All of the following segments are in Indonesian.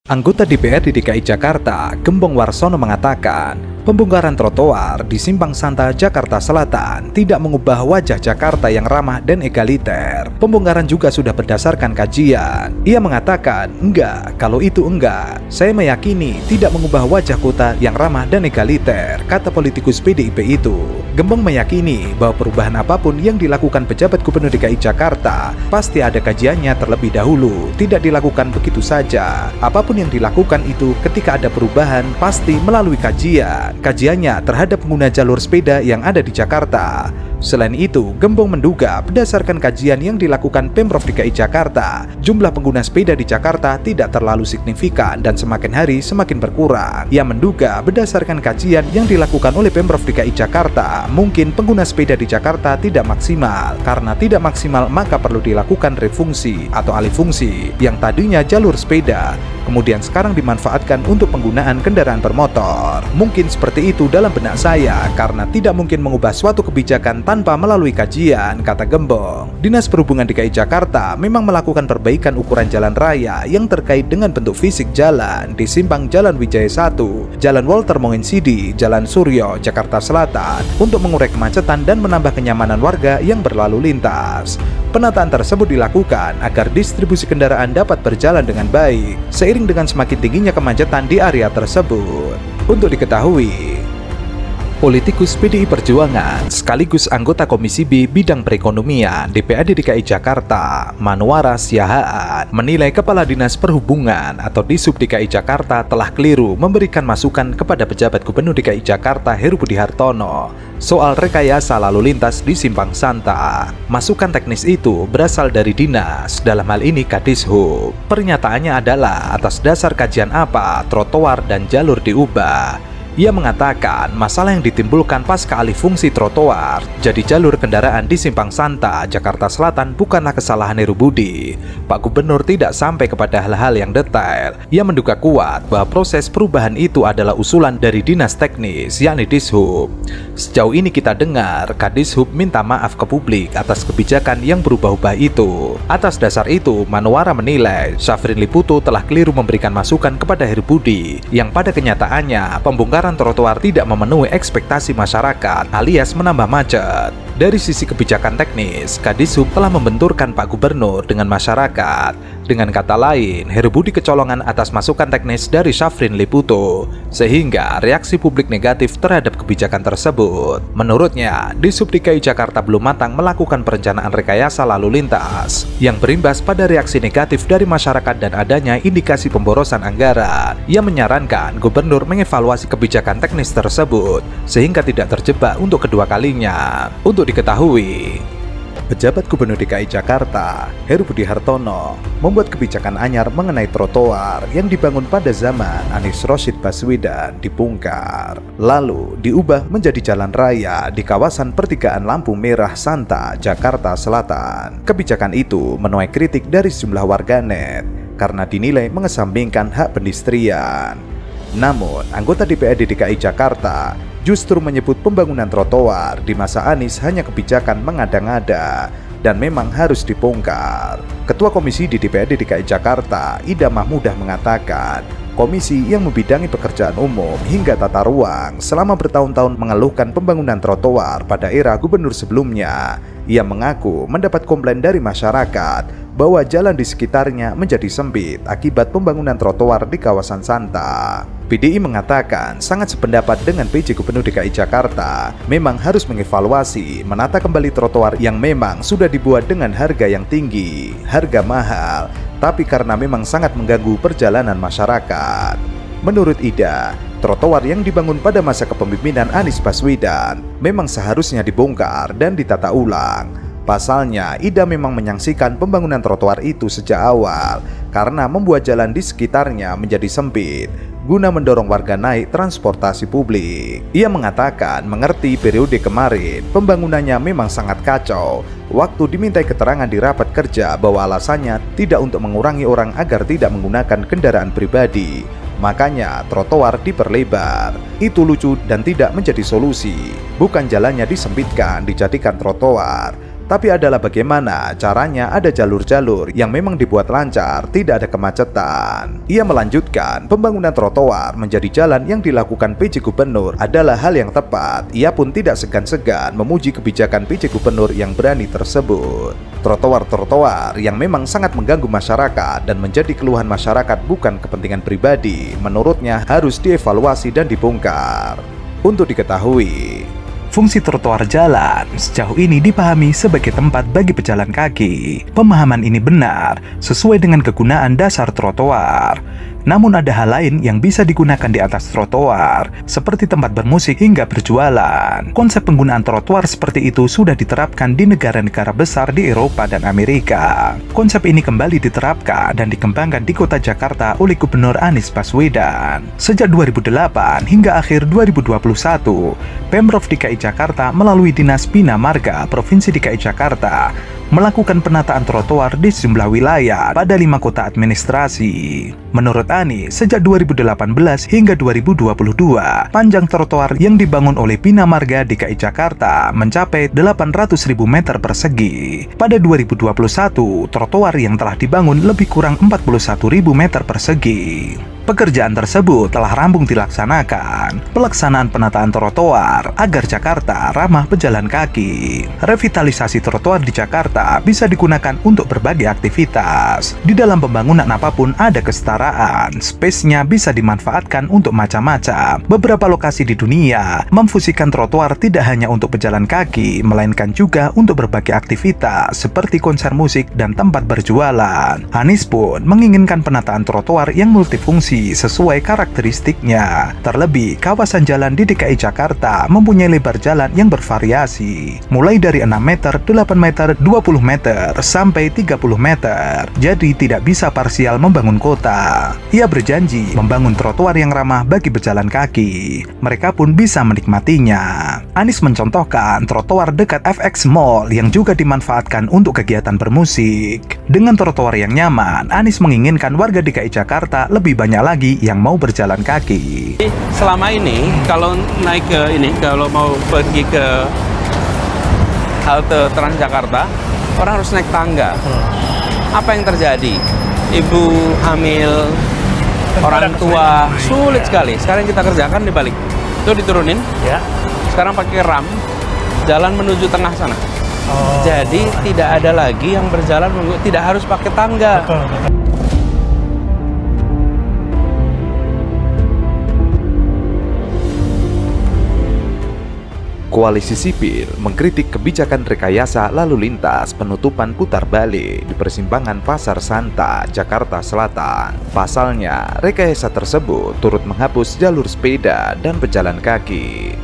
Anggota DPRD DKI Jakarta, Gembong Warsono mengatakan, pembongkaran trotoar di Simpang Santa, Jakarta Selatan tidak mengubah wajah Jakarta yang ramah dan egaliter. Pembongkaran juga sudah berdasarkan kajian. Ia mengatakan, enggak, kalau itu enggak. Saya meyakini tidak mengubah wajah kota yang ramah dan egaliter, kata politikus PDIP itu. Gembong meyakini bahwa perubahan apapun yang dilakukan pejabat Gubernur DKI Jakarta pasti ada kajiannya terlebih dahulu, tidak dilakukan begitu saja. Apapun yang dilakukan itu ketika ada perubahan pasti melalui kajiannya terhadap pengguna jalur sepeda yang ada di Jakarta. Selain itu, Gembong menduga berdasarkan kajian yang dilakukan Pemprov DKI Jakarta, jumlah pengguna sepeda di Jakarta tidak terlalu signifikan dan semakin hari semakin berkurang. Ia menduga berdasarkan kajian yang dilakukan oleh Pemprov DKI Jakarta, mungkin pengguna sepeda di Jakarta tidak maksimal. Karena tidak maksimal, maka perlu dilakukan refungsi atau alih fungsi yang tadinya jalur sepeda, kemudian sekarang dimanfaatkan untuk penggunaan kendaraan bermotor. Mungkin seperti itu dalam benak saya, karena tidak mungkin mengubah suatu kebijakan tanpa melalui kajian, kata Gembong. Dinas Perhubungan DKI Jakarta memang melakukan perbaikan ukuran jalan raya yang terkait dengan bentuk fisik jalan di simpang Jalan Wijaya 1, Jalan Walter Monginsidi, Jalan Suryo, Jakarta Selatan untuk mengurai kemacetan dan menambah kenyamanan warga yang berlalu lintas. Penataan tersebut dilakukan agar distribusi kendaraan dapat berjalan dengan baik seiring dengan semakin tingginya kemacetan di area tersebut. Untuk diketahui, politikus PDI Perjuangan sekaligus anggota Komisi B Bidang Perekonomian DPRD DKI Jakarta, Manwara Siahaan, menilai Kepala Dinas Perhubungan atau Dishub DKI Jakarta telah keliru memberikan masukan kepada pejabat Gubernur DKI Jakarta Heru Budi Hartono soal rekayasa lalu lintas di Simpang Santa. Masukan teknis itu berasal dari dinas, dalam hal ini Kadishub. Pernyataannya adalah atas dasar kajian apa trotoar dan jalur diubah. Ia mengatakan masalah yang ditimbulkan pasca alih fungsi trotoar jadi jalur kendaraan di Simpang Santa, Jakarta Selatan bukanlah kesalahan Heru Budi. Pak Gubernur tidak sampai kepada hal-hal yang detail. Ia menduga kuat bahwa proses perubahan itu adalah usulan dari dinas teknis, yakni Dishub. Sejauh ini kita dengar Kadishub minta maaf ke publik atas kebijakan yang berubah-ubah itu. Atas dasar itu, Manwara menilai Syafrin Liputo telah keliru memberikan masukan kepada Heru Budi, yang pada kenyataannya pembongkaran trotoar tidak memenuhi ekspektasi masyarakat alias menambah macet. Dari sisi kebijakan teknis, Kadishub telah membenturkan Pak Gubernur dengan masyarakat. Dengan kata lain, Heru Budi kecolongan atas masukan teknis dari Syafrin Liputo, sehingga reaksi publik negatif terhadap kebijakan tersebut. Menurutnya, Dishub DKI Jakarta belum matang melakukan perencanaan rekayasa lalu lintas, yang berimbas pada reaksi negatif dari masyarakat dan adanya indikasi pemborosan anggaran. Ia menyarankan Gubernur mengevaluasi kebijakan teknis tersebut, sehingga tidak terjebak untuk kedua kalinya. Untuk diketahui, pejabat Gubernur DKI Jakarta, Heru Budi Hartono, membuat kebijakan anyar mengenai trotoar yang dibangun pada zaman Anies Rashid Baswedan dibongkar, lalu diubah menjadi jalan raya di kawasan pertigaan lampu merah Santa, Jakarta Selatan. Kebijakan itu menuai kritik dari sejumlah warganet karena dinilai mengesampingkan hak pedestrian. Namun, anggota DPRD DKI Jakarta justru menyebut pembangunan trotoar di masa Anies hanya kebijakan mengada-ngada dan memang harus dibongkar. Ketua Komisi di DPRD DKI Jakarta, Ida Mahmudah mengatakan, komisi yang membidangi pekerjaan umum hingga tata ruang selama bertahun-tahun mengeluhkan pembangunan trotoar pada era gubernur sebelumnya. Ia mengaku mendapat komplain dari masyarakat bahwa jalan di sekitarnya menjadi sempit akibat pembangunan trotoar di kawasan Santa. PDI mengatakan sangat sependapat dengan PJ Gubernur DKI Jakarta, memang harus mengevaluasi, menata kembali trotoar yang memang sudah dibuat dengan harga yang tinggi, harga mahal, tapi karena memang sangat mengganggu perjalanan masyarakat. Menurut Ida, trotoar yang dibangun pada masa kepemimpinan Anies Baswedan memang seharusnya dibongkar dan ditata ulang. Pasalnya, Ida memang menyaksikan pembangunan trotoar itu sejak awal karena membuat jalan di sekitarnya menjadi sempit guna mendorong warga naik transportasi publik. Ia mengatakan mengerti periode kemarin pembangunannya memang sangat kacau. Waktu dimintai keterangan di rapat kerja bahwa alasannya tidak untuk mengurangi orang agar tidak menggunakan kendaraan pribadi, makanya trotoar diperlebar. Itu lucu dan tidak menjadi solusi. Bukan jalannya disempitkan, dijadikan trotoar. tapi adalah bagaimana caranya ada jalur-jalur yang memang dibuat lancar, tidak ada kemacetan. Ia melanjutkan, pembangunan trotoar menjadi jalan yang dilakukan PJ Gubernur adalah hal yang tepat. Ia pun tidak segan-segan memuji kebijakan PJ Gubernur yang berani tersebut. Trotoar-trotoar yang memang sangat mengganggu masyarakat dan menjadi keluhan masyarakat bukan kepentingan pribadi, menurutnya harus dievaluasi dan dibongkar. Untuk diketahui, fungsi trotoar jalan sejauh ini dipahami sebagai tempat bagi pejalan kaki. Pemahaman ini benar sesuai dengan kegunaan dasar trotoar. Namun ada hal lain yang bisa digunakan di atas trotoar, seperti tempat bermusik hingga berjualan. Konsep penggunaan trotoar seperti itu sudah diterapkan di negara-negara besar di Eropa dan Amerika. Konsep ini kembali diterapkan dan dikembangkan di kota Jakarta oleh Gubernur Anies Baswedan. Sejak 2008 hingga akhir 2021, Pemprov DKI Jakarta melalui Dinas Bina Marga Provinsi DKI Jakarta melakukan penataan trotoar di sejumlah wilayah pada 5 kota administrasi. Menurut Anies, sejak 2018 hingga 2022, panjang trotoar yang dibangun oleh Bina Marga DKI Jakarta mencapai 800.000 meter persegi. Pada 2021, trotoar yang telah dibangun lebih kurang 41.000 meter persegi. Pekerjaan tersebut telah rampung dilaksanakan. Pelaksanaan penataan trotoar agar Jakarta ramah pejalan kaki. Revitalisasi trotoar di Jakarta bisa digunakan untuk berbagai aktivitas. Di dalam pembangunan apapun ada kesetaraan. Space-nya bisa dimanfaatkan untuk macam-macam. Beberapa lokasi di dunia memfungsikan trotoar tidak hanya untuk pejalan kaki, melainkan juga untuk berbagai aktivitas seperti konser musik dan tempat berjualan. Anies pun menginginkan penataan trotoar yang multifungsi sesuai karakteristiknya. Terlebih, kawasan jalan di DKI Jakarta mempunyai lebar jalan yang bervariasi, mulai dari 6 meter, 8 meter, 20 meter, sampai 30 meter. Jadi tidak bisa parsial membangun kota. Ia berjanji membangun trotoar yang ramah bagi pejalan kaki. Mereka pun bisa menikmatinya. Anies mencontohkan trotoar dekat FX Mall yang juga dimanfaatkan untuk kegiatan bermusik. Dengan trotoar yang nyaman, Anies menginginkan warga DKI Jakarta lebih banyak lagi yang mau berjalan kaki. Selama ini kalau naik ke ini, kalau mau pergi ke halte Transjakarta, orang harus naik tangga. Apa yang terjadi? Ibu hamil, orang tua, sulit sekali. Sekarang kita kerjakan dibalik. Itu diturunin. Ya. Sekarang pakai ram, jalan menuju tengah sana. Jadi tidak ada lagi yang berjalan, tidak harus pakai tangga. Koalisi Sipil mengkritik kebijakan rekayasa lalu lintas penutupan putar balik di persimpangan Pasar Santa, Jakarta Selatan. Pasalnya, rekayasa tersebut turut menghapus jalur sepeda dan pejalan kaki.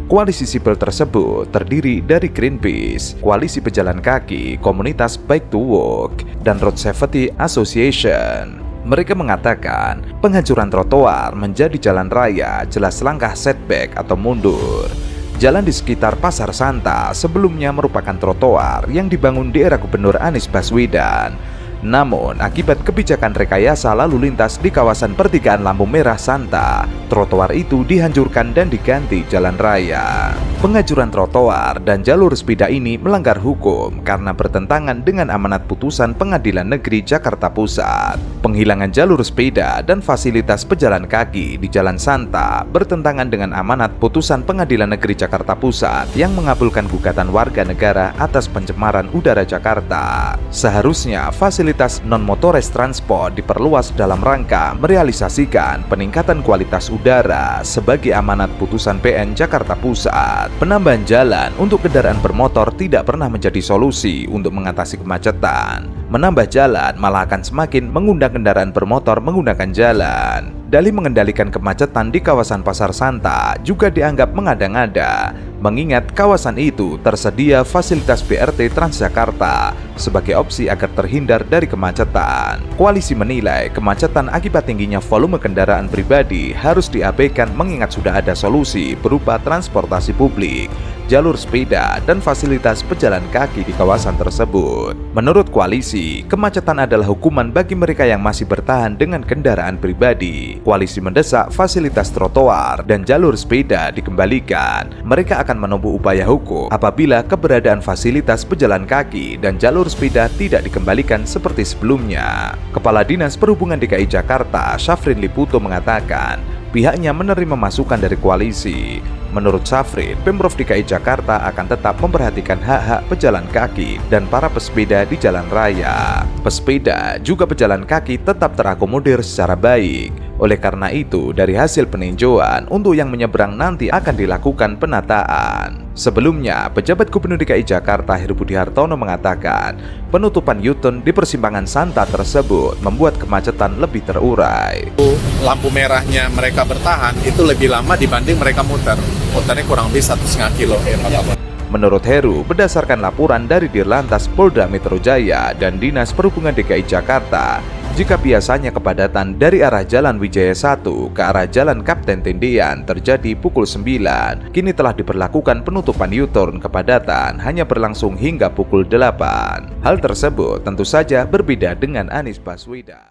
Koalisi sipil tersebut terdiri dari Greenpeace, Koalisi Pejalan Kaki, Komunitas Bike to Walk, dan Road Safety Association. Mereka mengatakan penghancuran trotoar menjadi jalan raya jelas langkah setback atau mundur. Jalan di sekitar Pasar Santa sebelumnya merupakan trotoar yang dibangun di era Gubernur Anies Baswedan. Namun, akibat kebijakan rekayasa lalu lintas di kawasan pertigaan lampu merah Santa, trotoar itu dihancurkan dan diganti jalan raya. Penghancuran trotoar dan jalur sepeda ini melanggar hukum karena bertentangan dengan amanat putusan Pengadilan Negeri Jakarta Pusat. Penghilangan jalur sepeda dan fasilitas pejalan kaki di Jalan Santa bertentangan dengan amanat putusan Pengadilan Negeri Jakarta Pusat yang mengabulkan gugatan warga negara atas pencemaran udara Jakarta. Seharusnya fasilitas non-motorized transport diperluas dalam rangka merealisasikan peningkatan kualitas udara sebagai amanat putusan PN Jakarta Pusat. Penambahan jalan untuk kendaraan bermotor tidak pernah menjadi solusi untuk mengatasi kemacetan. Menambah jalan malah akan semakin mengundang kendaraan bermotor menggunakan jalan. Dalih mengendalikan kemacetan di kawasan Pasar Santa juga dianggap mengada-ngada, mengingat kawasan itu tersedia fasilitas BRT Transjakarta sebagai opsi agar terhindar dari kemacetan. Koalisi menilai kemacetan akibat tingginya volume kendaraan pribadi harus diabaikan mengingat sudah ada solusi berupa transportasi publik, jalur sepeda, dan fasilitas pejalan kaki di kawasan tersebut. Menurut koalisi, kemacetan adalah hukuman bagi mereka yang masih bertahan dengan kendaraan pribadi. Koalisi mendesak fasilitas trotoar dan jalur sepeda dikembalikan. Mereka akan menempuh upaya hukum apabila keberadaan fasilitas pejalan kaki dan jalur sepeda tidak dikembalikan seperti sebelumnya. Kepala Dinas Perhubungan DKI Jakarta, Syafrin Liputo, mengatakan pihaknya menerima masukan dari koalisi. Menurut Syafrin, Pemprov DKI Jakarta akan tetap memperhatikan hak-hak pejalan kaki dan para pesepeda di jalan raya. Pesepeda juga pejalan kaki tetap terakomodir secara baik. Oleh karena itu, dari hasil peninjauan, untuk yang menyeberang nanti akan dilakukan penataan. Sebelumnya, pejabat Gubernur DKI Jakarta Heru Budi Hartono mengatakan penutupan U-turn di persimpangan Santa tersebut membuat kemacetan lebih terurai. Lampu merahnya mereka bertahan itu lebih lama dibanding mereka muter. Muternya kurang lebih 1,5 kilo. Menurut Heru, berdasarkan laporan dari Dirlantas Polda Metro Jaya dan Dinas Perhubungan DKI Jakarta, jika biasanya kepadatan dari arah Jalan Wijaya 1 ke arah Jalan Kapten Tendean terjadi pukul 9, kini telah diberlakukan penutupan U-turn kepadatan hanya berlangsung hingga pukul 8. Hal tersebut tentu saja berbeda dengan Anies Baswedan.